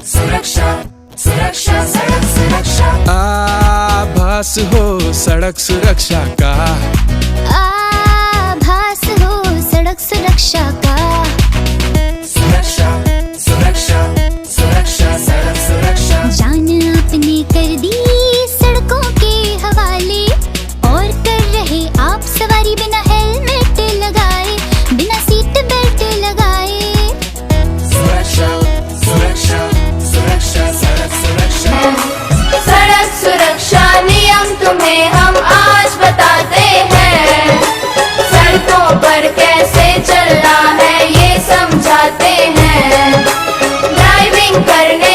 सुरक्षा सुरक्षा सड़क सुरक्षा। आभास हो सड़क सुरक्षा का, आभास हो सड़क सुरक्षा का। सुरक्षा सुरक्षा सुरक्षा सड़क सुरक्षा। जान आपने कर दी सड़कों के हवाले, और कर रहे आप सवारी बिना हेलमेट लगाए, बिना सीट बेल्ट लगाए। सुरक्षा सुरक्षा सुरक्षा सड़क सुरक्षा। सड़क सुरक्षा नियम तुम्हें हम आज बताते हैं, सड़कों पर कैसे चलना है ये समझाते हैं। ड्राइविंग करने